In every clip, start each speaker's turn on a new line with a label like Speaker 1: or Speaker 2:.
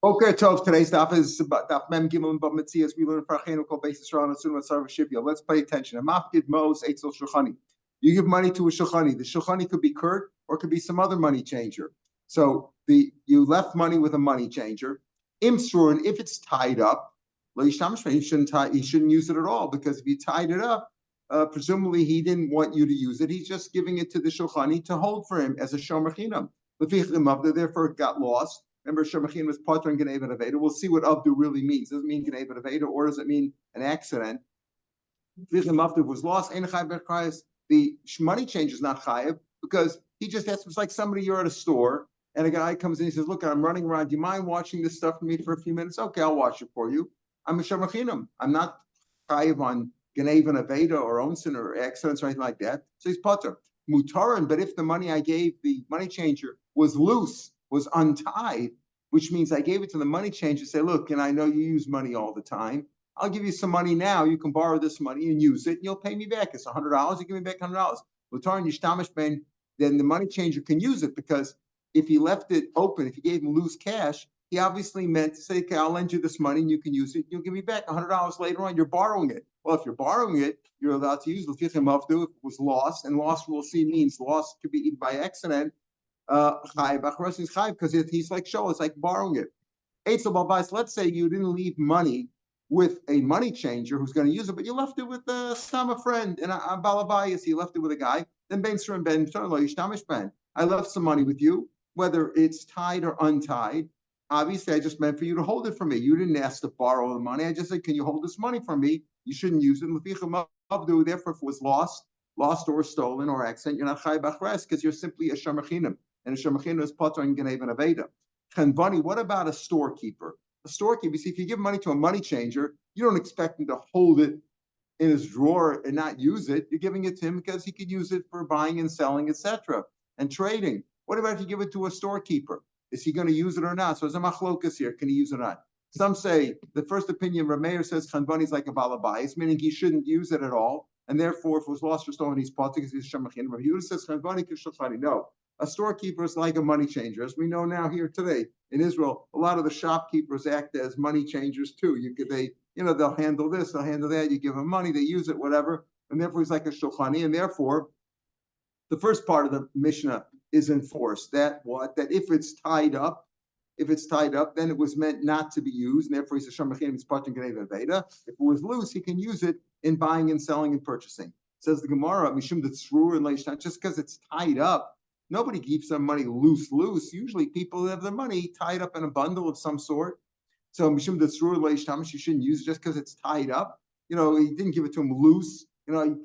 Speaker 1: Okay, Tov. Today's daf is daf mem gimel but mציעא. We learn farchenu kol basis around as Rav Shapiro. Let's pay attention. Amafkid mos eitzel shulchani. You give money to a shulchani. The shulchani could be Kurt or it could be some other money changer. So you left money with a money changer. Imsruin, if it's tied up, he shouldn't use it at all, because if you tied it up, presumably he didn't want you to use it. He's just giving it to the shulchani to hold for him as a shomer chinam. Therefore it got lost. Remember, Shemachin was Potter and Geneva Aveda. We'll see what Avdu really means. Does it mean Geneva Aveda, or does it mean an accident? Avdu was lost. The money change is not chayiv, because he just has, it's like somebody, you're at a store and a guy comes in and says, look, I'm running around. Do you mind watching this stuff for me for a few minutes? Okay, I'll watch it for you. I'm a Shemachinam. I'm not chayiv on Geneva Aveda or onsen or accidents or anything like that. So he's Potter. Mutaran, but if the money I gave the money changer was loose, was untied, which means I gave it to the money changer, say, look, and I know you use money all the time. I'll give you some money now. You can borrow this money and use it, and you'll pay me back. It's $100. You give me back $100. Then the money changer can use it, because if he left it open, if he gave him loose cash, he obviously meant to say, okay, I'll lend you this money and you can use it. You'll give me back $100 later on. You're borrowing it. Well, if you're borrowing it, you're allowed to use it. If it was lost, and lost, we'll see, means lost could be either by accident, because he's like show, it's like borrowing it. Let's say you didn't leave money with a money changer who's going to use it, but you left it with a friend and a balabayas. You left it with a guy. Then I left some money with you, whether it's tied or untied. Obviously, I just meant for you to hold it for me. You didn't ask to borrow the money. I just said, can you hold this money for me? You shouldn't use it. Therefore, if it was lost or stolen or accident, you're not chay bachres, because you're simply a shemachinam. And a shemachinam is potter and geneva and aveda. Chanvani, what about a storekeeper? A storekeeper, you see, if you give money to a money changer, you don't expect him to hold it in his drawer and not use it. You're giving it to him because he could use it for buying and selling, etc., and trading. What about if you give it to a storekeeper? Is he going to use it or not? So there's a machlokas here. Can he use it or not? Some say, the first opinion, Rav Meir says Chanvani is like a balabayis, meaning he shouldn't use it at all. And therefore, if it was lost or stolen, he's potter because he's shemachin. Rav Yehuda says Chanvani k'shulchani. No. A storekeeper is like a money changer. As we know now here today in Israel, a lot of the shopkeepers act as money changers too. They'll handle this, they'll handle that. You give them money, they use it, whatever. And therefore, he's like a shulchani. And therefore, the first part of the Mishnah is enforced. That if it's tied up, then it was meant not to be used, and therefore he's a shemachin. He's part of Geneva Veda. If it was loose, he can use it in buying and selling and purchasing. Says the Gemara, Mishum Tzrur and Leishtan, just because it's tied up. Nobody keeps their money loose. Usually people have their money tied up in a bundle of some sort. So Mishum Tzrur Leishtan, you shouldn't use it just because it's tied up. He didn't give it to him loose. Don't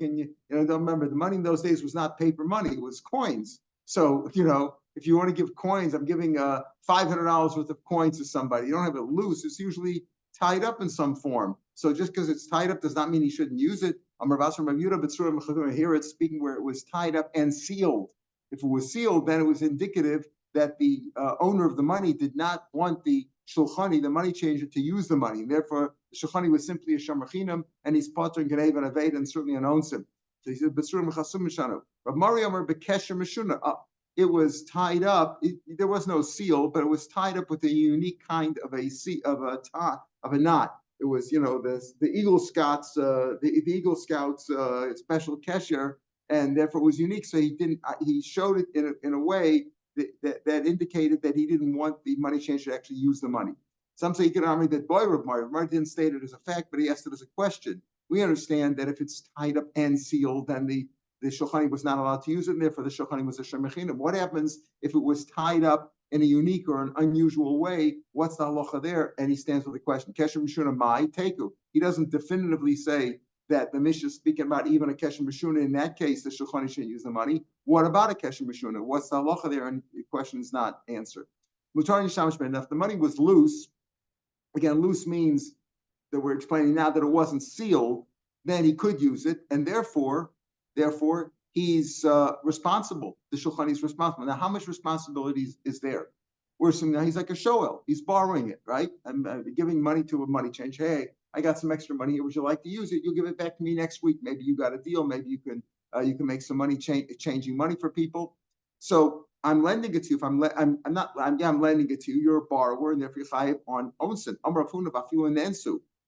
Speaker 1: remember, the money in those days was not paper money, it was coins. So, if you want to give coins, I'm giving $500 worth of coins to somebody. You don't have it loose. It's usually tied up in some form. So just because it's tied up does not mean he shouldn't use it. Here it's speaking where it was tied up and sealed. If it was sealed, then it was indicative that the owner of the money did not want the shulchani, the money changer, to use the money. And therefore, the shulchani was simply a shamachinam, and he's potter and geneva and aved, and certainly an onsim. So he said, Rav Mariam bekesher meshuna. It was tied up. There was no seal, but it was tied up with a unique kind of a knot. It was, the Eagle Scouts, special kesher, and therefore it was unique. So he showed it in a way that indicated that he didn't want the money changer to actually use the money. Some say you can argue that Rav Meir didn't state it as a fact, but he asked it as a question. We understand that if it's tied up and sealed, then the shulchani was not allowed to use it, and therefore the shulchani was a shemachinam. What happens if it was tied up in a unique or an unusual way? What's the halacha there? And he stands with the question, kesher mishuna mai teku. He doesn't definitively say that the Mishnah is speaking about even a kesher mishuna. In that case, the shulchani shouldn't use the money. What about a kesher mishuna? What's the halacha there? And the question is not answered. If the money was loose, again, loose means that we're explaining now that it wasn't sealed, then he could use it, and therefore he's responsible. The shulchani is responsible. Now, how much responsibility is there? We're assuming now he's like a shoel. He's borrowing it, right? I'm giving money to a money change. Hey, I got some extra money here. Would you like to use it? You'll give it back to me next week. Maybe you got a deal. Maybe you can make some money changing money for people. So I'm lending it to you. If I'm lending it to you. You're a borrower, and therefore you're chayiv on onsen.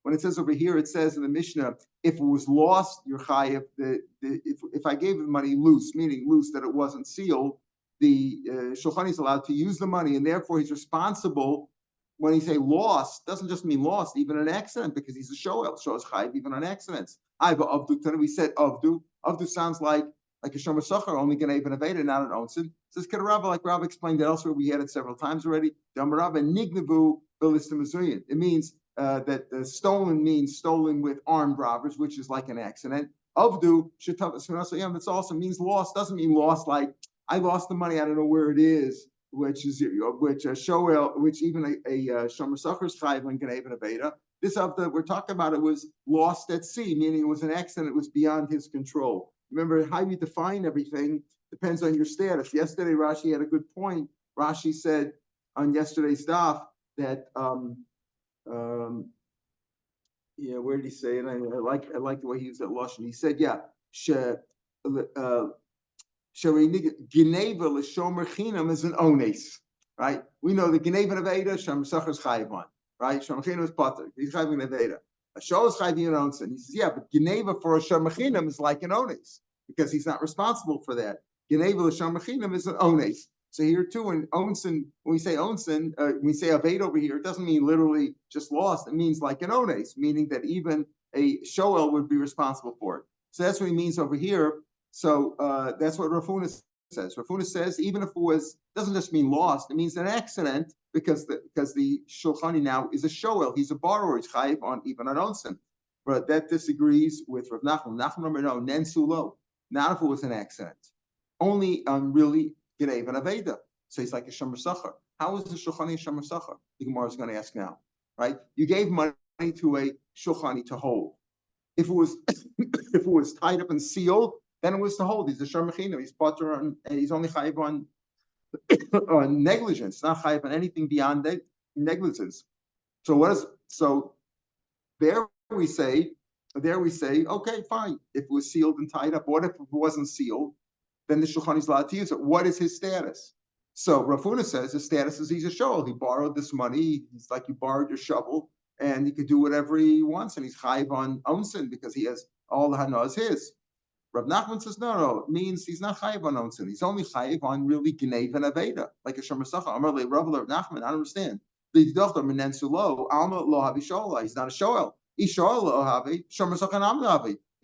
Speaker 1: When it says over here, it says in the Mishnah, if it was lost, you're chayiv. If I gave the money loose, meaning loose that it wasn't sealed, the shulchan is allowed to use the money, and therefore he's responsible. When he say lost, doesn't just mean lost, even an accident, because he's a shoel. Shoel is chayiv even on accidents. We said avdu. Avdu sounds like a shomer sacher, only ganei and aveda, not an onsen. Says Kedarabba, like Rav explained it elsewhere. We had it several times already. Damarabba nignavu belistimazuyim. It means that stolen means stolen with armed robbers, which is like an accident. Avdu shetavasunasoyam. It also means lost. Doesn't mean lost like I lost the money. I don't know where it is. Which shoel, which even a shomer sacher is chayiv on ganei and aveda. This avdu we're talking about, it was lost at sea, meaning it was an accident. It was beyond his control. Remember, how you define everything depends on your status. Yesterday, Rashi had a good point. Rashi said on yesterday's daf that, where did he say it? I like the way he used that lashon. He said, Geneva l'shomer chinam is an ones, right? We know the Geneva and Aveda, shomer sacher is chayiv on, right? Shomer chinam is pater. He's chayiv in Aveda. A shoel is chayiv in onsen. He says, but Geneva for a shomer chinam is like an ones, because he's not responsible for that. Geneva l'shomer chinam is an ones. So here too, in onsen, when we say onsen, we say aved over here, it doesn't mean literally just lost. It means like an ones, meaning that even a shoel would be responsible for it. So that's what he means over here. So that's what Rav Huna says. Rav Huna says even if it was, doesn't just mean lost, it means an accident, because the shulchani now is a shoel. He's a borrower. He's chayiv on even an onsen. But that disagrees with Rav Nachman. Nachman number no, nen sulo. Not if it was an accident. Only really Genev and Aveda. So he's like a shomer sacher. How is the shulchani a shomer sacher? The Gemara is going to ask now, right? You gave money to a shulchani to hold. If it was if it was tied up and sealed, then it was to hold. He's a shomer chinam. He's potter on. He's only chayiv on negligence, not chayiv on anything beyond negligence. So what is so? There we say, okay, fine. If it was sealed and tied up, what if it wasn't sealed? Then the shulchan is allowed to use it. What is his status? So Rav Huna says his status is he's a shoel. He borrowed this money. It's like you borrowed your shovel, and he could do whatever he wants, and he's chayiv on onsen because he has all the hana is his. Rav Nachman says no, it means he's not chayiv on onsen. He's only chayiv on really genev and aveda, like a shomer sacher. Amar le Rav Nachman, I don't understand. He's not a shoel. If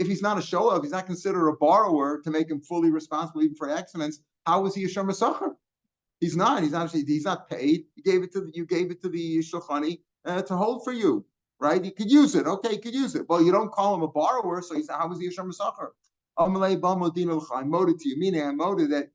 Speaker 1: he's not a shoel, if he's not considered a borrower to make him fully responsible even for accidents, how is he a shomer sacher? He's not. He's not paid. You gave it to the shulchani to hold for you, right? You could use it. Okay, you could use it. Well, you don't call him a borrower, so how is he a shomer sacher? I'm moted to you, meaning I'm moted that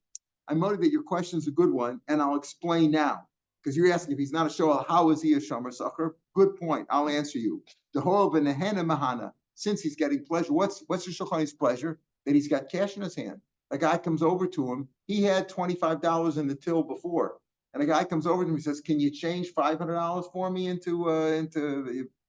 Speaker 1: your question is a good one, and I'll explain now. Because you're asking if he's not a shoel, how is he a shomer sacher? Good point. I'll answer you. The whole of a nehena mahana, since he's getting pleasure, what's the shulchani's pleasure? That he's got cash in his hand. A guy comes over to him. He had $25 in the till before, and a guy comes over to him and says, "Can you change $500 for me into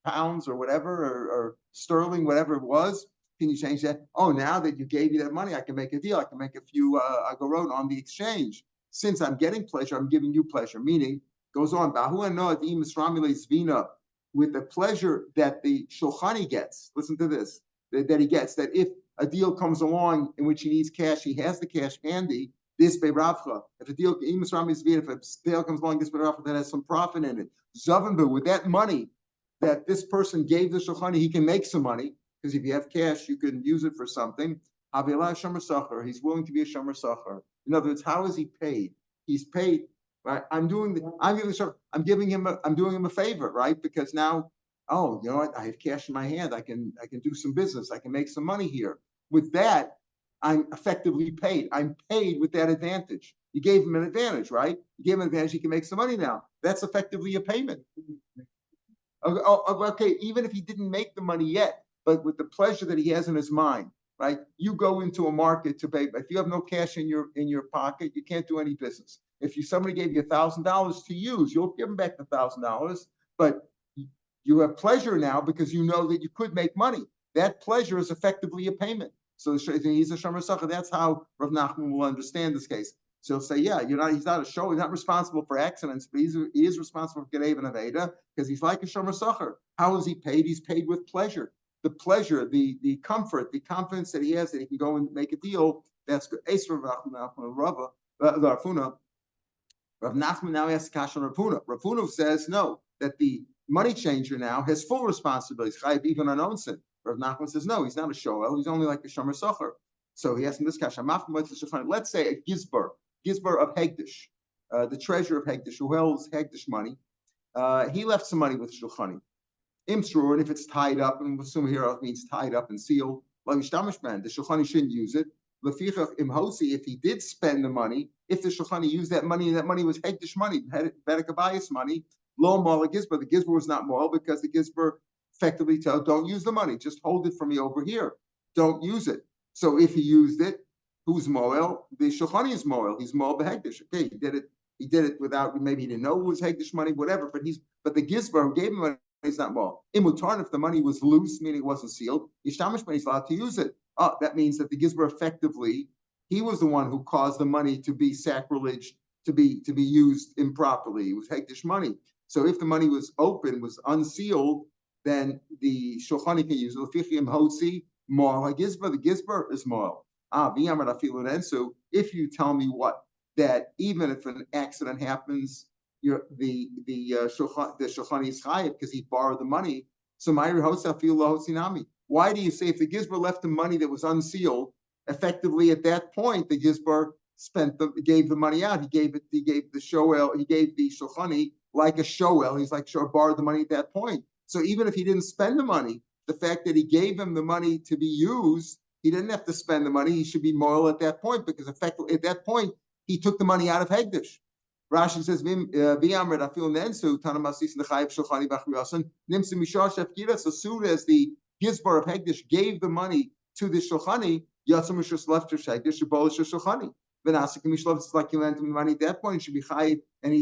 Speaker 1: pounds or whatever or sterling, whatever it was? Can you change that? Oh, now that you gave me that money, I can make a deal. I can make a few agorot on the exchange. Since I'm getting pleasure, I'm giving you pleasure." Meaning, goes on, with the pleasure that the shulchani gets. Listen to this, that he gets, that if a deal comes along in which he needs cash, he has the cash handy. This beiravcha. If a deal, if a deal comes along, this beiravcha that has some profit in it. Zavanbu, with that money that this person gave the shulchani, he can make some money, because if you have cash, you can use it for something. Avilah shomer sacher. He's willing to be a shomer sacher. In other words, how is he paid? He's paid. Right, I'm doing him a favor, right? Because now, oh, you know what? I have cash in my hand. I can do some business. I can make some money here. With that, I'm effectively paid. I'm paid with that advantage. You gave him an advantage, right? You gave him an advantage. He can make some money now. That's effectively a payment. Okay, even if he didn't make the money yet, but with the pleasure that he has in his mind, right? You go into a market to pay. If you have no cash in your pocket, you can't do any business. If somebody gave you $1,000 to use, you'll give them back the $1,000, but you have pleasure now because you know that you could make money. That pleasure is effectively a payment. So he's a shomer sacher. That's how Rav Nachman will understand this case. So he'll say, yeah, he's not a show, he's not responsible for accidents, but he is responsible for Gedev and Aveda because he's like a Shomer Sacher. How is he paid? He's paid with pleasure. The pleasure, the comfort, the confidence that he has that he can go and make a deal. That's good. Rav Nachman now asks Kash on Rav Huna. Rav Huna says no, that the money changer now has full responsibility. Chayiv even on onsen. Rav Nachman says no, he's not a shoel. He's only like a shomer socher. So he asks him this Kash. Let's say a gizbar of Hegdish, the treasurer of Hegdish, who holds Hegdish money. He left some money with Shulchani. Imsrur, and if it's tied up, and we'll assume here it means tied up and sealed, the Shulchani shouldn't use it. If he did spend the money, if the Shulchani used that money, and that money was Hegdish money, Bedekabayas money, lo mal gizbar. The gizbar was not moral because the gizbar effectively told, don't use the money, just hold it for me over here. Don't use it. So if he used it, who's moel? The Shulchani is moel. He's moel behegdish. Okay, he did it without, maybe he didn't know it was Hegdish money, whatever, but the gizbar who gave him money is not moel. Imutarn, if the money was loose, meaning it wasn't sealed, Yishtamish money is allowed to use it. That means that the gizbar effectively, he was the one who caused the money to be sacrilege, to be used improperly. It was Hegdish money. So if the money was open, was unsealed, then the Shulchani can use it. The gizbar is moral. So if you tell me that even if an accident happens, the Shulchani is chayiv because he borrowed the money. So why do you say if the gizbar left the money that was unsealed, effectively at that point the gizbar gave the money out. He gave the Shulchani like a shoel. He's like borrowed the money at that point. So even if he didn't spend the money, the fact that he gave him the money to be used, he didn't have to spend the money. He should be moral at that point because effectively at that point he took the money out of Hegdish. Rashi says, as soon as the gizbar of Hegdish gave the money to the Shulchani, it's like he lent him money at that point. He should be chayiv, and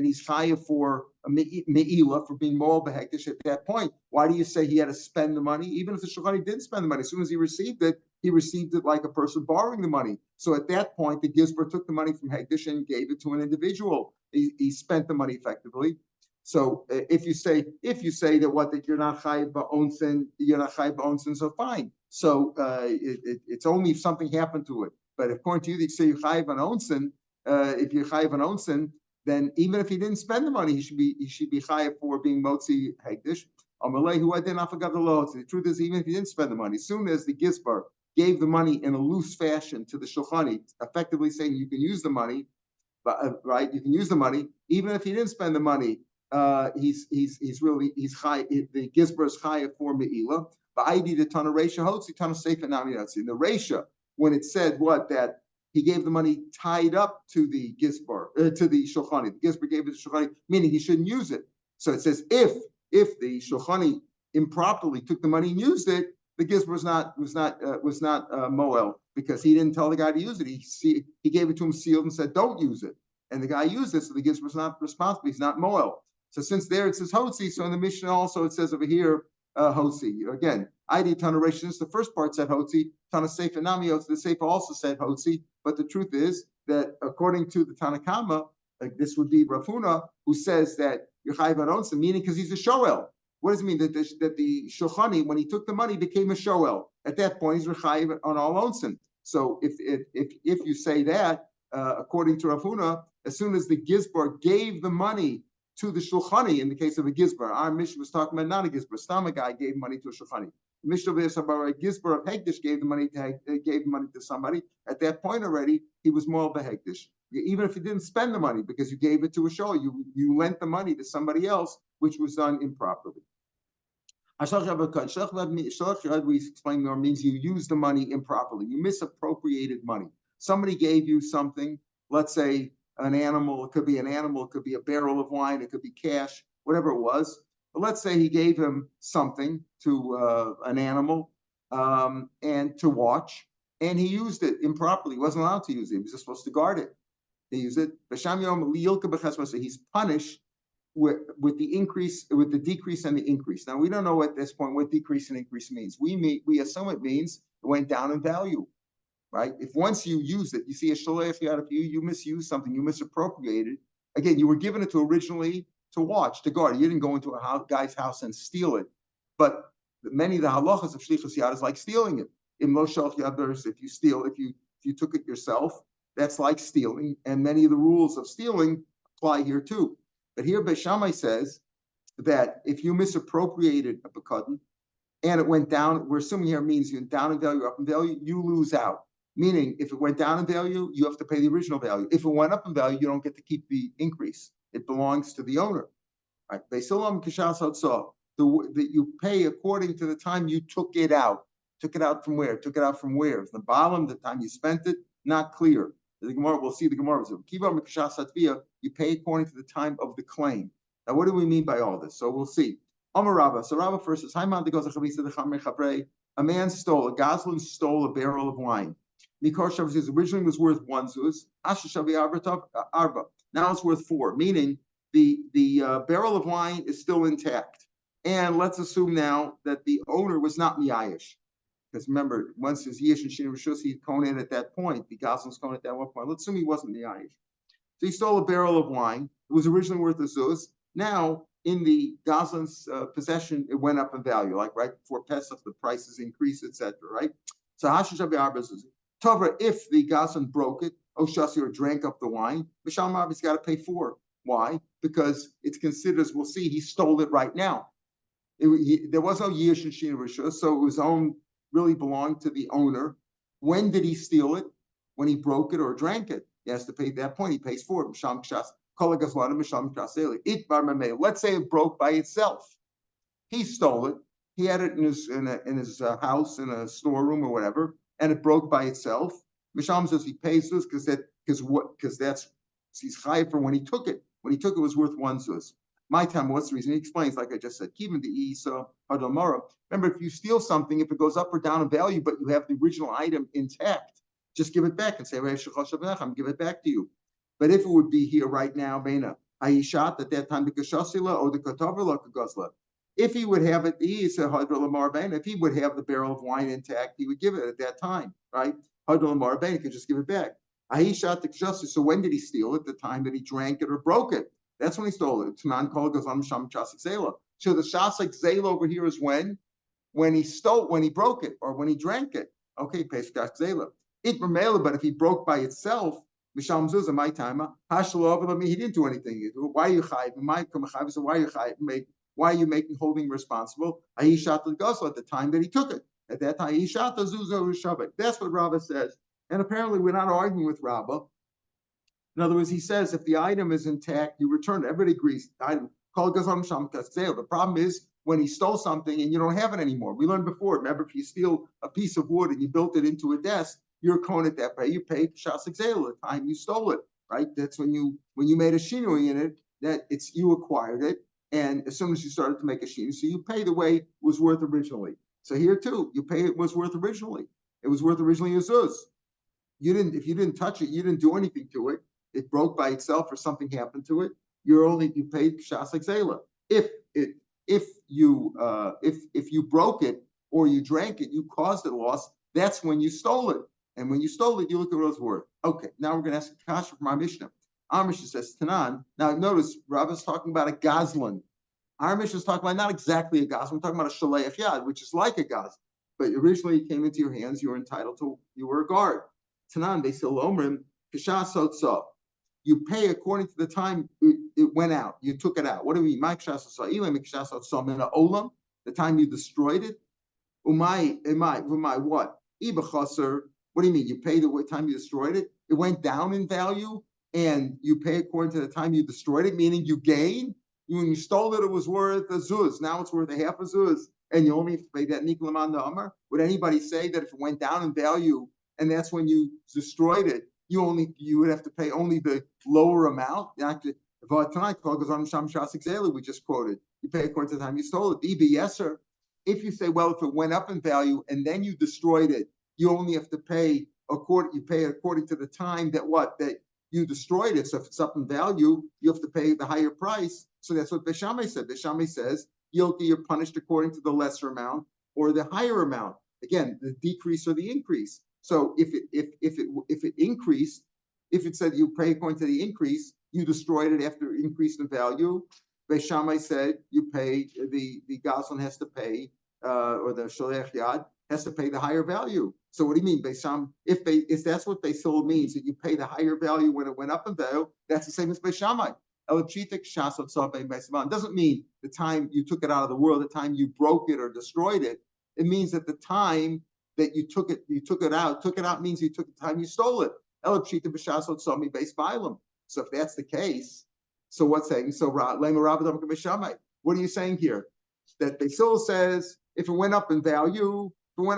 Speaker 1: he's chayiv for a me'ila for being moral behektish at that point. Why do you say he had to spend the money? Even if the Shulchani didn't spend the money, as soon as he received it like a person borrowing the mone. So at that point, the gizbar took the money from Hegdish and gave it to an individual. He spent the money effectively. So if you say that you're not chayiv ba'onsen, so fine. So it's only if something happened to it. But according to you, they say you're chayiv on onsen. If you're chayiv on onsen, then even if he didn't spend the money, he should be chayiv for being motzi hegdish. The truth is, even if he didn't spend the money, as soon as the gizbar gave the money in a loose fashion to the Shulchani, effectively saying you can use the money, right? You can use the money, even if he didn't spend the money. He's chayiv. The gizbar is chayiv for meila. But ID the tana reisha hotzi tana sefer nami yotzi. In the reisha, when it said that he gave the money tied up to the gizbar, to the Shulchani. The gizbar gave it to Shulchani, meaning he shouldn't use it. So it says if the Shulchani improperly took the money and used it, the gizbar was not moel because he didn't tell the guy to use it. He gave it to him sealed and said don't use it, and the guy used it, so the gizbar was not responsible. He's not moel. So since there it says hotzi, so in the Mishnah also it says over here hotzi. Again, ID Tana Reish, since the first part said hotzi, Tana Sefer Nami Hotzi, the Sefer also said hotzi. But the truth is that according to the Tanakama, this would be Rav Huna, who says that you're chayiv on onsen, meaning because he's a shoel. What does it mean that the Shulchani, when he took the money, became a shoel? At that point, he's chayiv on all onsen. So if you say that, according to Rav Huna, as soon as the gizbar gave the money to the Shulchani, in the case of a gizbar, our Mishnah was talking about not a gizbar, Stam guy gave money to a Shulchani. The Mishnah was about a gizbar of Hegdish gave the money to somebody. At that point already, he was more behegdish. Even if he didn't spend the money because you gave it to a show, you lent the money to somebody else, which was done improperly. We explained more means you use the money improperly. You misappropriated money. Somebody gave you something, let's say an animal, it could be a barrel of wine, it could be cash, whatever it was. But let's say he gave him something to an animal and to watch, and he used it improperly. He wasn't allowed to use it. He was just supposed to guard it. He used it. So he's punished with the increase, with the decrease and the increase. Now we don't know at this point what decrease and increase means. We assume it means it went down in value. right? If once you use it, you see a shaleach yad, if you misuse something, you misappropriated. Again, you were given it to originally to watch, to guard. You didn't go into a guy's house and steal it. But many of the halachas of shlichus yad is like stealing it. In lo shalach yad, if you steal, if you took it yourself, that's like stealing. And many of the rules of stealing apply here too. But here Beis Shammai says that if you misappropriated a pekudin and it went down, we're assuming here it means you down in value, up in value, you lose out. Meaning, if it went down in value, you have to pay the original value. If it went up in value, you don't get to keep the increase. It belongs to the owner. Right? That you pay according to the time you took it out. Took it out from where? Took it out from where? The bottom, the time you spent it, not clear. The Gemara, we'll see the Gemara. You pay according to the time of the claim. Now, what do we mean by all this? So we'll see. Amar Rabba. So Rabba first says, a man stole, a goslin stole a barrel of wine. Mikor says originally was worth 1 zuz. Now it's worth 4, meaning the barrel of wine is still intact. And let's assume now that the owner was not miyayish. Because remember, once his Yish and Shin Rishus, he'd kohen at that point. The Goslin's kohen at that one point. Let's assume he wasn't miyayish. So he stole a barrel of wine. It was originally worth a zuz. Now, in the Goslin's possession, it went up in value. Like right before Pesach, the prices increased, etc. Right? So Hashish Abiyarba zuz. Tavra, if the Goslin broke it, Oshasi or drank up the wine, Mishal Mab's got to pay 4. Why? Because it's considered, as we'll see, he stole it right now. There was no Yish and Shin Rishus, so it was owned. Really belonged to the owner. When did he steal it? When he broke it or drank it. He has to pay at that point. He pays for it. Let's say it broke by itself. He stole it. He had it in his house, in a storeroom or whatever, and it broke by itself. Misham says he pays this because that's he's chayav for when he took it. When he took it was worth 1 zuz. My time, what's the reason? He explains, like I just said, even the Isa Hadomara. Remember, if you steal something, if it goes up or down in value, but you have the original item intact, just give it back and say, give it back to you. But if it would be here right now, Bena, Ayishat at that time, the Kashasila or the Katavila Kagosla. If he would have it, if he would have the barrel of wine intact, he would give it at that time, right? Hadlamar Bena could just give it back. Ayishat the Kashasila. So when did he steal it? The time that he drank it or broke it. That's when he stole it. Tanan Kol goes on Sham Chasik Zela. So the Shasik Zela over here is when he stole, when he broke it, or when he drank it. Okay, Pesach Zela. It remela, but if he broke by itself, Misham Zuzah, my time, he didn't do anything. Why are you chayiv? So why are you chayiv? Why are you holding responsible? Ayishat the Gosel at the time that he took it. At that time, Ayishat the Zuzah Rishabak. That's what Rabbah says. And apparently we're not arguing with Rabbah. In other words, he says if the item is intact, you return it. Everybody agrees. The item called Gazam Sham Kaseo. The problem is when he stole something and you don't have it anymore. We learned before. Remember, if you steal a piece of wood and you built it into a desk, you're kohen at that pay. You pay Shasik Zayla the time you stole it, right? That's when you made a shinui in it, that it's you acquired it, and as soon as you started to make a shinui, so you pay the way it was worth originally. So here too, you pay it was worth originally. It was worth originally a zuz. If you didn't touch it, you didn't do anything to it. It broke by itself or something happened to it, you paid Shasik Zayla. If you broke it or you drank it, you caused it loss, that's when you stole it. And when you stole it, you look at what it's worth. Okay, now we're going to ask a kasha from our Mishnah. Our Mishnah says, Tanan. Now notice, Rabbah's talking about a Goslin. Our Mishnah is talking about not exactly a Goslin, we're talking about a Shaleach Yad, which is like a Goslin. But originally it came into your hands, you were entitled to, you were a guard. Tanan, they still omrim, Kasha Sotzah. You pay according to the time it went out. You took it out. What do we mean? The time you destroyed it. What? What do you mean? You pay the time you destroyed it? It went down in value, and you pay according to the time you destroyed it, meaning you gain. When you stole it, it was worth a zuz. Now it's worth a half a zuz, and you only have to pay that niklaman amar. Would anybody say that if it went down in value, and that's when you destroyed it, you would have to pay only the lower amount? We just quoted. You pay according to the time you stole it. If you say, well, if it went up in value and then you destroyed it, you only have to pay according to the time that you destroyed it. So if it's up in value, you have to pay the higher price. So that's what Beis Shammai said. Beis Shammai says you're punished according to the lesser amount or the higher amount. Again, the decrease or the increase. So if it increased, if it said you pay according to the increase, you destroyed it after it increased in value. Beis Shammai said you pay the Goslin has to pay or the Sholech Yad has to pay the higher value. So what do you mean, Beis Shammai? If that's what Beis Hillel means, that you pay the higher value when it went up in value, that's the same as Beis Shammai. It doesn't mean the time you took it out of the world, the time you broke it or destroyed it. It means that the time that you took it out means you took the time you stole it. So if that's the case, so what's saying? So what are you saying here? That Beis Hillel says if it went up in value, you only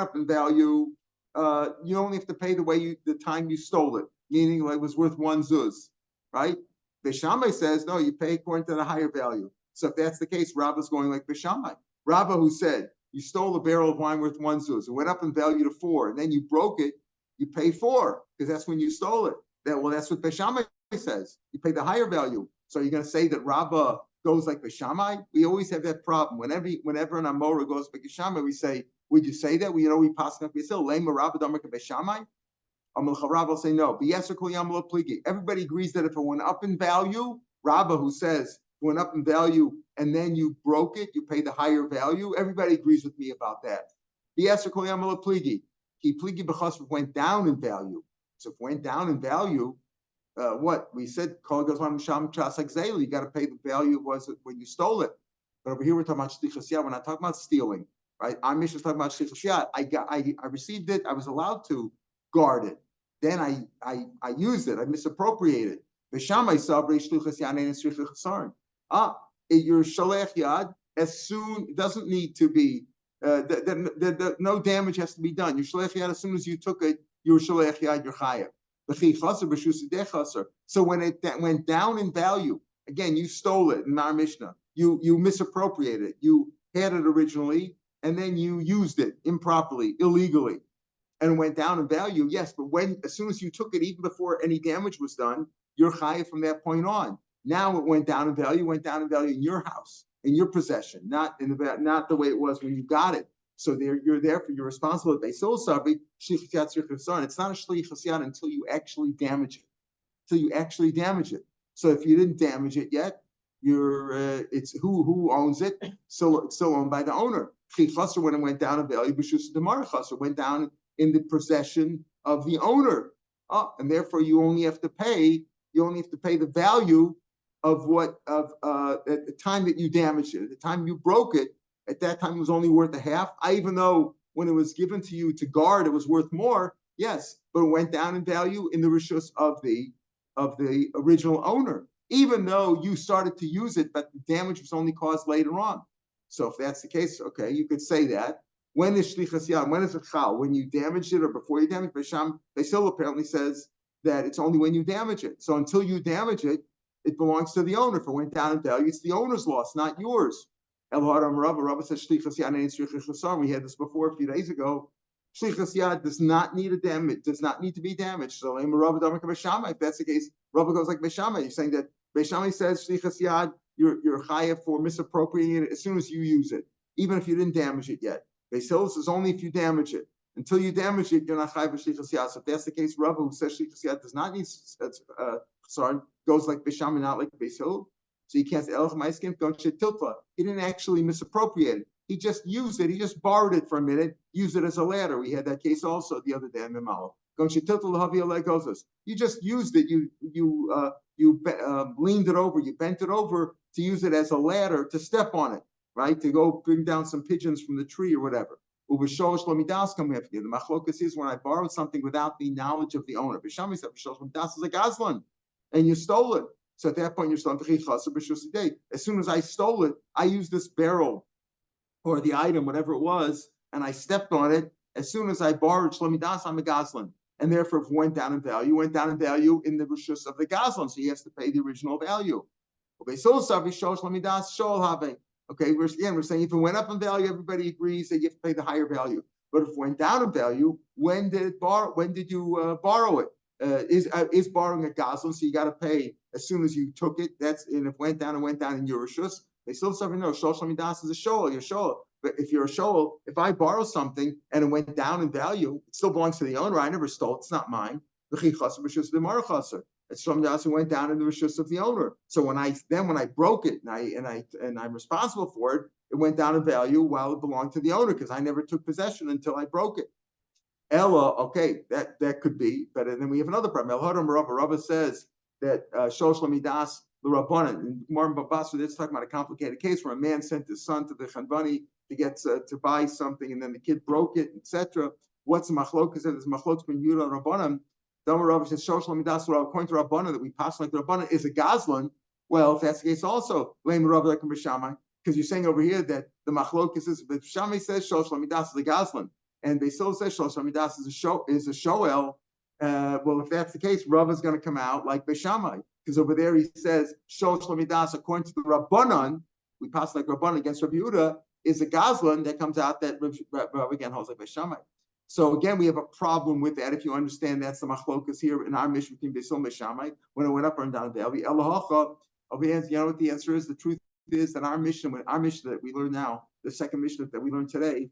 Speaker 1: have to pay the time you stole it, meaning like it was worth 1 zuz, right? Beis Shammai says no, you pay according to the higher value. So if that's the case, Rabbah's going like Beis Shammai. Rabbah, who said you stole a barrel of wine worth 1 zuz, it went up in value to 4, and then you broke it, you pay 4 because that's when you stole it. That's what Beis Shammai says. You pay the higher value. So you're going to say that Rabbah goes like Beis Shammai? We always have that problem. Whenever an Amora goes like Beis Shammai, we say, would you say that? We pass on Beis Hillel. Lema Rabbah Damar Beis Shammai. Rabbah will say no. Everybody agrees that if it went up in value, Rabbah, who says it went up in value and then you broke it, you pay the higher value. Everybody agrees with me about that. He went down in value. So if it went down in value, what we said, you got to pay the value it was when you stole it. But over here we're talking about shlichus yad. We're not talking about stealing, right? Our mission is talking about shlichus yad. I received it. I was allowed to guard it. Then I used it. I misappropriated. Your sholech yad, as soon, it doesn't need to be. No damage has to be done. Your sholech yad, as soon as you took it, your sholech yad, your chayav. So when it went down in value, again, you stole it in our Mishnah. You misappropriated it. You had it originally, and then you used it improperly, illegally, and it went down in value. Yes, but as soon as you took it, even before any damage was done, you're chayav from that point on. Now it went down in value. Went down in value in your house, in your possession, not the way it was when you got it. So you're responsible. It's not a shlichus yad until you actually damage it. So if you didn't damage it yet, it's who owns it. So it's still owned by the owner. When it went down in value, went down in the possession of the owner. And therefore you only have to pay the value of at the time that you damaged it. At the time you broke it, at that time it was only worth a half. Even though when it was given to you to guard, it was worth more. Yes, but it went down in value in the rishus of the original owner, even though you started to use it, but the damage was only caused later on. So if that's the case, okay, you could say that. When is shlichus yad? When is it chal? When you damaged it or before you damaged it? Beis Hillel apparently says that it's only when you damage it. So until you damage it, it belongs to the owner. If it went down in value, it's the owner's loss, not yours. Rabba says shlichus yad ain't shlichus chasar. We had this before a few days ago. Shlichus yad does not need to be damaged. So if that's the case, Rabba goes like Beis Shammai. You're saying that Beis Shammai says shlichus yad, you're chayav for misappropriating it as soon as you use it, even if you didn't damage it yet. Beis Hillel says only if you damage it. Until you damage it, you're not chayav for shlichus yad. So if that's the case, Rabba, who says shlichus yad does not need goes like Beis Shammai, not like Beis Hillel. So you can't say elach ma'iskin don't tiltla. He didn't actually misappropriate it. He just used it. He just borrowed it for a minute, used it as a ladder. We had that case also the other day in Mimalo. You just used it. You leaned it over. You bent it over to use it as a ladder to step on it, right? To go bring down some pigeons from the tree or whatever. The machlokas is when I borrowed something without the knowledge of the owner. B'shami said is a gazlan, and you stole it. So at that point, you're still as soon as I stole it, I used this barrel or the item, whatever it was, and I stepped on it. As soon as I borrowed Shlomidas, I'm a gazlan. And therefore, if it went down in value in the rishus of the gazlan, so he has to pay the original value. Okay, we're saying if it went up in value, everybody agrees that you have to pay the higher value. But if it went down in value, when did you borrow it? Is borrowing a gazlan, so you got to pay as soon as you took it. And if it went down in your rishus. They still say no. Shol Shlomidas is a shol. Your shol. But if you're a shoel, if I borrow something and it went down in value, it still belongs to the owner. I never stole it. It's not mine. It's from else who went down in the rishus of the owner. So when I broke it and I'm responsible for it, it went down in value while it belonged to the owner because I never took possession until I broke it. Ella, okay, that could be, but then we have another problem. Rava says that shosh lamidas l'rabbanan. And Gemara Babasra, that's talking about a complicated case where a man sent his son to the chanbani to get to buy something, and then the kid broke it, etc. What's the machlok? Because there's machlok between Yudah and Rabbanan. Dama Rav says shosh lamidas according to Rabbanan that we pass like the Rabbanan is a gazlan. Well, if that's the case, also blame Rav like B'Shamai, because you're saying over here that the machlok is B'Shamai says shosh lamidas is a gazlan. And Beisil says Shosh Lamidas is a shoel. Well, if that's the case, Rav is going to come out like Beishamai, because over there he says Shosh Lamidas according to the Rabbanan, we pass like Rabbanan against Rabbi Yehuda, is a gazlan that comes out that Rav again holds like Beishamai. So again, we have a problem with that. If you understand that's the machlokas here in our mission between Beisil and Beishamai, when it went up and down, the Elahacha, you know what the answer is? The truth is that our mission that we learn now, the second mission that we learned today,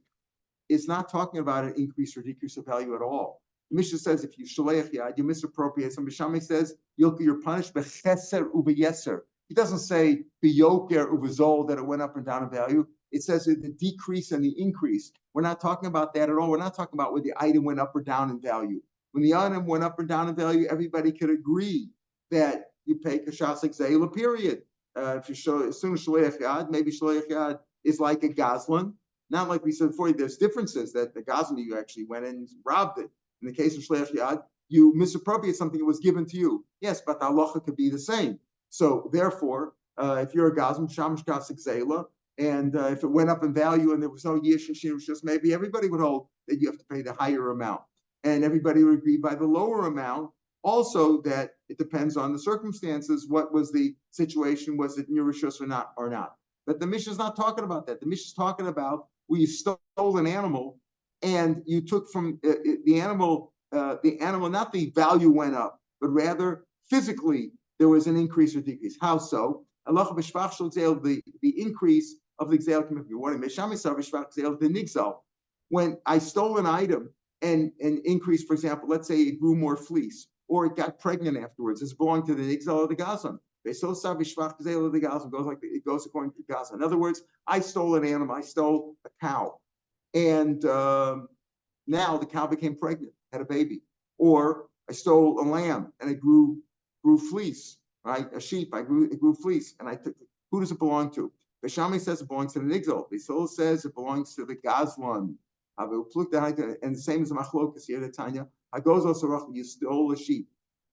Speaker 1: is not talking about an increase or decrease of value at all. The Mishnah says if you shaleach yad, you misappropriate. Some B'Shamai says you're punished b'cheser u'b'yeser. He doesn't say b'yoker u'b'zol that it went up and down in value. It says the decrease and the increase. We're not talking about that at all. We're not talking about where the item went up or down in value. When the item went up or down in value, everybody could agree that you pay kashas exela, period. If you show as soon as shaleach yad, maybe shaleach yad is like a gazlan. Not like we said before, there's differences that the gazlan you actually went and robbed it. In the case of shleich yad, you misappropriate something that was given to you. Yes, but the halacha could be the same. So therefore, if you're a gazlan, shamash kasik zela, and if it went up in value and there was no yish and shin, just maybe everybody would hold that you have to pay the higher amount, and everybody would agree by the lower amount. Also, that it depends on the circumstances. What was the situation? Was it in your rishus or not? But the Mishnah is not talking about that. The Mishnah is talking about where you stole an animal and you took from the animal, not the value went up, but rather physically there was an increase or decrease. How so? The increase of the gzeil came the nigzal. When I stole an item and increased, for example, let's say it grew more fleece or it got pregnant afterwards, it's belonging to the nigzal of the gazlan. It goes according to Gaza. In other words, I stole an animal. I stole a cow, and now the cow became pregnant, had a baby. Or I stole a lamb and it grew fleece, right? A sheep, it grew fleece, and I took it. Who does it belong to? Beshami says it belongs to the nigzal. Beisol says it belongs to the gazlan. And the same as the machlokas here, the Tanya. You stole a sheep.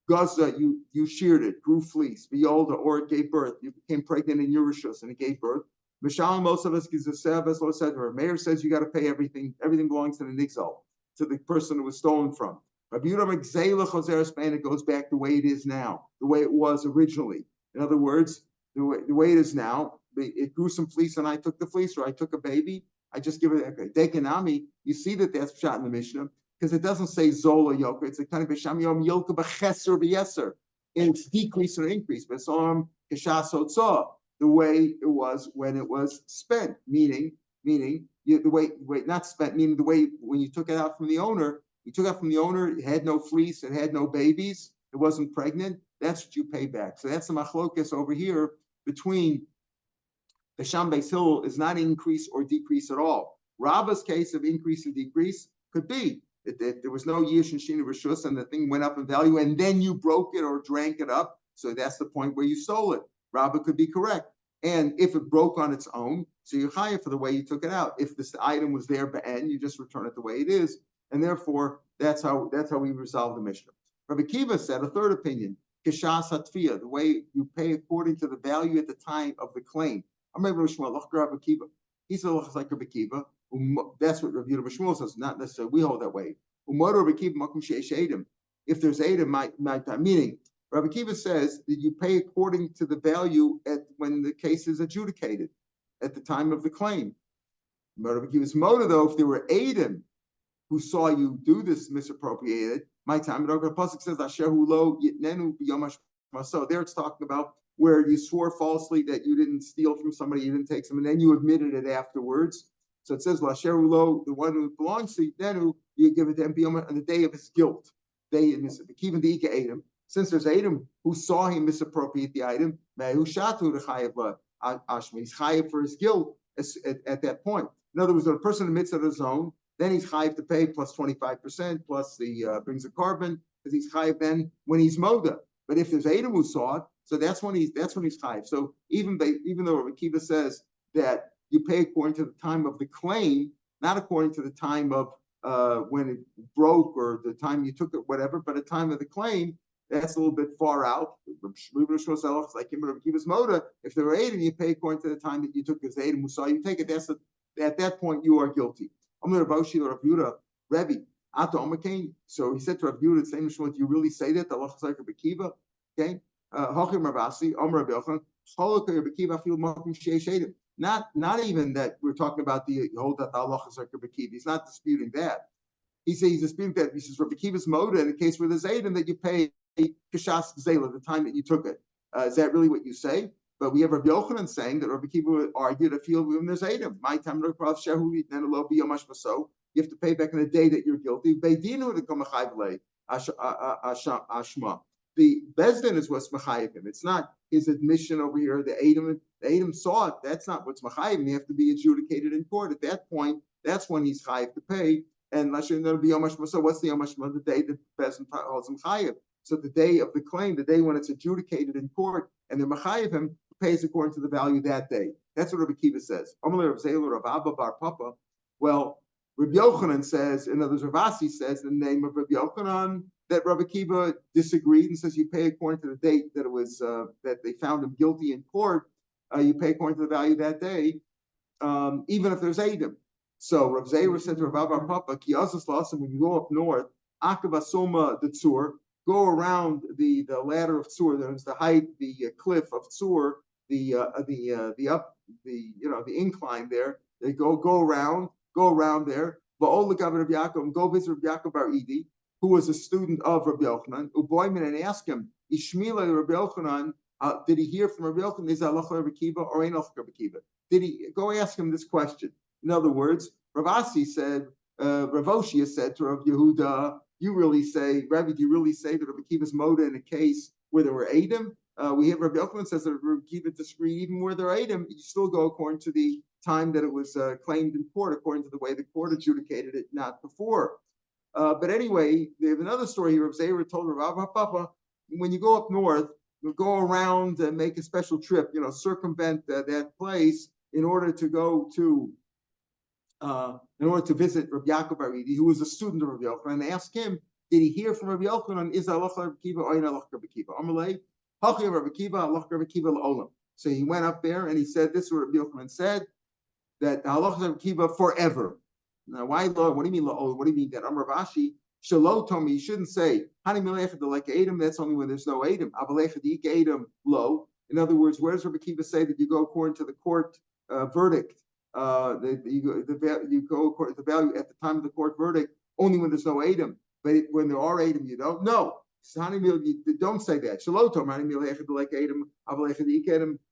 Speaker 1: Gaza, you sheared it, grew fleece, beolda, or it gave birth. You became pregnant in your rishus and it gave birth. Mishalim, most of us gives a service. Rav Meir says you got to pay everything. Everything belongs to the nigzal, to the person it was stolen from. But it goes back the way it is now, the way it was originally. In other words, the way it is now, it grew some fleece and I took the fleece, or I took a baby. I just give it a dekanami. You see that's shot in the Mishnah. Because it doesn't say Zola Yoker, it's a kind of B'Sham Yom Yoker B'Cheser B'Yeser. And it's decrease or increase. But Psalm Keshas Hotzah, the way it was when it was spent, meaning the way not spent, meaning the way when you took it out from the owner, it had no fleece, it had no babies, it wasn't pregnant, that's what you pay back. So that's the machlokas over here between the Sham Beis Hillel is not increase or decrease at all. Rabba's case of increase and decrease could be that there was no yish and shin rishus and the thing went up in value and then you broke it or drank it up. So that's the point where you stole it. Rabba could be correct. And if it broke on its own, so you're higher for the way you took it out. If this item was there ba'en, you just return it the way it is. And therefore, that's how we resolve the Mishnah. Rabbi Kiva said a third opinion, kishas hatfiyah, the way you pay according to the value at the time of the claim. I'm Rabbi Shmuel, Rabbi Kiva. He said like Rabbi Kiva. That's what Rabbi Shmuel says, not necessarily we hold that way. If there's Adam, meaning Rabbi Kiva says that you pay according to the value when the case is adjudicated at the time of the claim. Rabbi Kiva's motive, though, if there were Adam who saw you do this misappropriated, my time, the Pasuk says, so there it's talking about where you swore falsely that you didn't steal from somebody, you didn't take some, and then you admitted it afterwards. So it says Lasherulo, the one who belongs to Yidenu, you give it to him on the day of his guilt. Since there's Adam who saw him misappropriate the item, he's chayiv for his guilt at that point. In other words, when a person admits of his own, then he's chayiv to pay plus 25% plus the brings a carbon, because he's chayiv then when he's moda. But if there's Adam who saw it, so that's when he's chayiv. So even though Rav Akiva says that you pay according to the time of the claim, not according to the time of when it broke or the time you took it, whatever, but at the time of the claim, that's a little bit far out. Like him, Rav Akiva's moda. If there were Adam, you pay according to the time that you took his Adam who saw you take it. At that point, you are guilty. So he said to Rav Yehuda, same Shmuel, do you really say that? Allah is like Rav Akiva, okay? Not even that we're talking about the hold that Allah is like Rav Akiva. He's not disputing that. He's disputing that. He says Rav Akiva's moda in a case where there's Adam that you pay kashas zela the time that you took it. Is that really what you say? But we have Rabbi Yochanan saying that Rabbi Akiva would argue to feel when there's Adam. My time you have to pay back in the day that you're guilty. The Bezdin is what's mechayiv him. It's not his admission over here. The Adam saw it. That's not what's mechayiv him. They have to be adjudicated in court. At that point, that's when he's chayiv to pay. And what's the Yomashma? The day that Bezdin holds him chayiv. So the day of the claim, the day when it's adjudicated in court, and the mechayiv him pays according to the value that day. That's what Rabbi Akiva says. Well, Rabbi Yochanan says, in other words, Ravasi says in the name of Rabbi Yochanan that Rabbi Akiva disagreed and says you pay according to the date that it was that they found him guilty in court. You pay according to the value that day, even if there's Adam. So Rav Zera said to Rav Bar Papa, when you go up north, Akavasoma the Tzur, go around the ladder of Tzur. There's the height, the cliff of Tzur, the incline there. They go around there. And go visit Rabbi Yaakov Bar Idi, who was a student of Rabbi Yochanan. Uboyman, and ask him, Ishmila Rabbi Yochanan, did he hear from Rabbi Yochanan? Is Allah Rabbi Akiva or ain't Allah Rabbi Akiva? Did he go ask him this question? In other words, Ravasi said, Rav Oshia said to Rav Yehuda, you really say, Rabbi, do you really say that Rabbi Akiva's moda in a case where there were Adam? We have Rabbi Yochanan says that Rabbi Akiva disagreed even where there are Adam, you still go according to the time that it was claimed in court, according to the way the court adjudicated it, not before. But anyway, they have another story here. Rav Zera told Rav Papa, when you go up north, you go around and make a special trip, circumvent that place in order to go to visit Rabbi Yaakov Bar Idi, who was a student of Rabbi Yochanan, and ask him, did he hear from Rabbi Yochanan, is Allah Rabbi Akiva or ain't Allah Rabbi Akiva? Amalei, Hachi Rabbi Akiva, Allah Rabbi Akiva la'olam. So he went up there and he said, this is what Rabbi Yochanan said, that Allah Rabbi Akiva forever. Now, why lo? What do you mean la'olam? What do you mean that? Rav Ashi, Shalo told me, you shouldn't say, Hani milechad like Adam, that's only when there's no Adam. Abalechad ik Adam lo. In other words, where does Rabbi Akiva say that you go according to the court verdict? You go according to the value at the time of the court verdict only when there's no Adam, but when there are Adam, you don't. No, don't say that.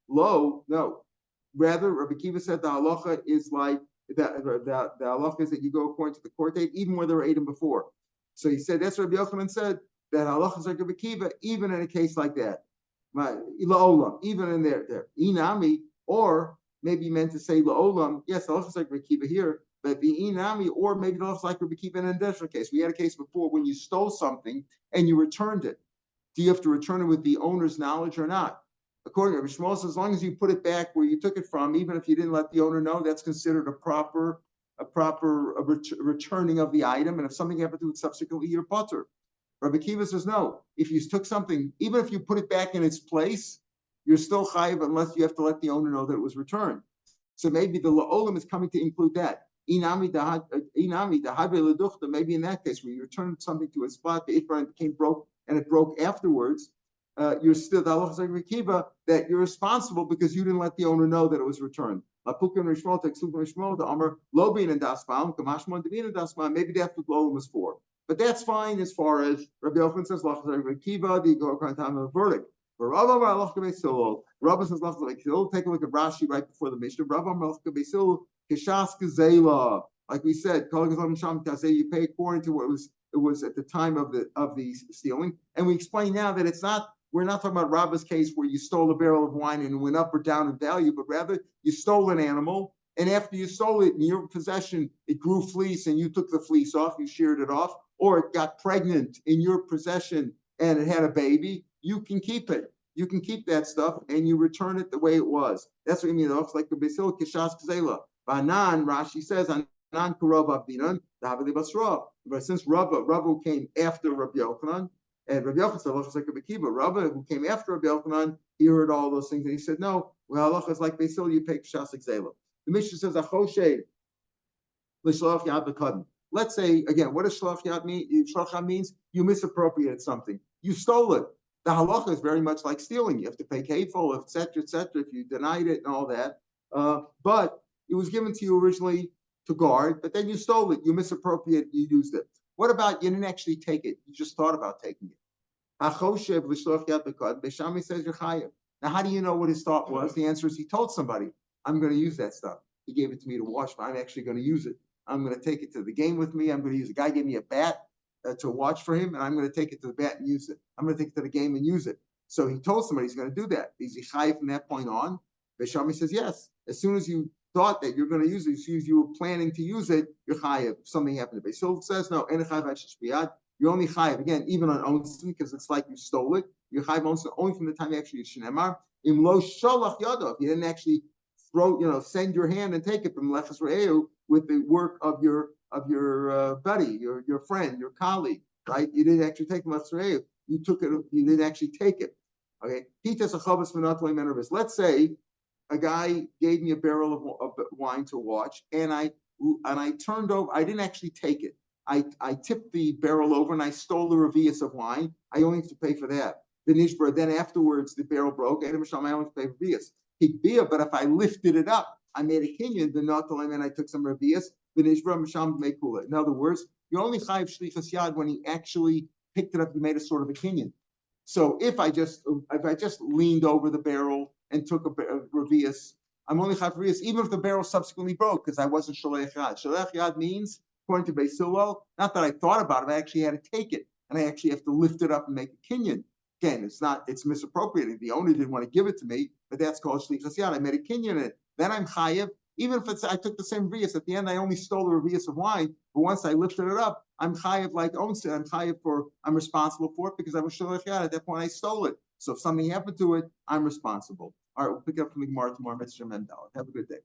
Speaker 1: Lo, no. Rather, Rabbi Akiva said the halacha is like the halacha is that you go according to the court date, even where there were Adam before. So he said that's what Rabbi Yochanan said, that halacha is like Rabbi Akiva, even in a case like that. Even in there. Inami, or maybe meant to say la'olam. Yes, halacha is like Rabbi Akiva here, but the inami, or maybe halacha is like Rabbi Akiva in an additional case. We had a case before when you stole something and you returned it. Do you have to return it with the owner's knowledge or not? According to Rabbi Shmuel, as long as you put it back where you took it from, even if you didn't let the owner know, that's considered a proper returning of the item. And if something happened to it subsequently, you're potter. Rabbi Akiva says no. If you took something, even if you put it back in its place, you're still chayiv unless you have to let the owner know that it was returned. So maybe the la'olam is coming to include that. Inami maybe in that case where you returned something to its spot, the itbar became broke and it broke afterwards. You're still the halacha like Rabbi Akiva that you're responsible because you didn't let the owner know that it was returned. Maybe that's what the la'olam was for. But that's fine as far as Rabbi Yochanan says, Rabbi Akiva, the go according to the verdict. Rabbi says, take a look at Rashi right before the Mishnah. Like we said, you pay according to what it was at the time of the stealing. And we explain now that we're not talking about Rabba's case where you stole a barrel of wine and it went up or down in value, but rather you stole an animal, and after you stole it in your possession, it grew fleece and you took the fleece off, you sheared it off, or it got pregnant in your possession and it had a baby. You can keep it. You can keep that stuff and you return it the way it was. That's what you mean. It's like the Basil Kishas Kzela. Banan, Rashi says, Anan Kurav Abdinan, Davide Basra. But since Rabba who came after Rabbi Yochanan, and Rabbi Yochanan said, halacha is like Rabbi Kiva. Rabba, who came after Rabbi Yochanan, he heard all those things, and he said, no, well, halacha is like Basil, you pay Kishas Kzela. The Mishnah says, Achoshe, L'shalach Yad B'Kadm. Let's say, again, what does Shalach Yad mean? Shalach Yad means you misappropriated something. You stole it. The halacha is very much like stealing. You have to pay kafel, etc., if you denied it and all that. But it was given to you originally to guard, but then you stole it. You misappropriated, you used it. What about you didn't actually take it? You just thought about taking it. Beshami says you're chayav. Now, how do you know what his thought was? The answer is he told somebody, I'm going to use that stuff. He gave it to me to wash, but I'm actually going to use it. I'm going to take it to the game with me. I'm going to use it. The guy gave me a bat to watch for him, and I'm going to take it to the bat and use it. I'm going to take it to the game and use it. So he told somebody he's going to do that. Is he chayav from that point on? Beshami says yes. As soon as you thought that you're going to use it, as soon as you were planning to use it, you're chayav. If something happened to Basil says no. You're only chayav again, even on onsin, because it's like you stole it. You're chayav onsin only from the time you actually shnemar. Im lo shalach yadav. You didn't actually send your hand and take it from lechas re'eu with the work of your buddy, your friend, your colleague, right? You didn't actually take lechas re'eu. You took it. You didn't actually take it. Okay. Let's say a guy gave me a barrel of wine to watch, and I turned over. I didn't actually take it. I tipped the barrel over and I stole the revius of wine. I only have to pay for that. Then afterwards the barrel broke. I only have to pay for revius. But if I lifted it up, I made a kinyan, the notalim, and I took some revius. In other words, you only chayiv shlichas yad when he actually picked it up. You made a sort of a kinyan. So if I just leaned over the barrel and took a revius, I'm only chayiv revius, even if the barrel subsequently broke, because I wasn't sholech yad. Sholech yad means, according to Beis Hillel, not that I thought about it, I actually had to take it, and I actually have to lift it up and make a kinyan. Again, it's misappropriating. The owner didn't want to give it to me, but that's called shlichas yad. I made a kinyan in it. Then I'm chayiv, even if I took the same revius. At the end, I only stole the revius of wine, but once I lifted it up, I'm chayiv like onsin. I'm responsible for it because I was sholech yad. At that point, I stole it. So if something happened to it, I'm responsible. All right, we'll pick up from the Gemara tomorrow. Have a good day.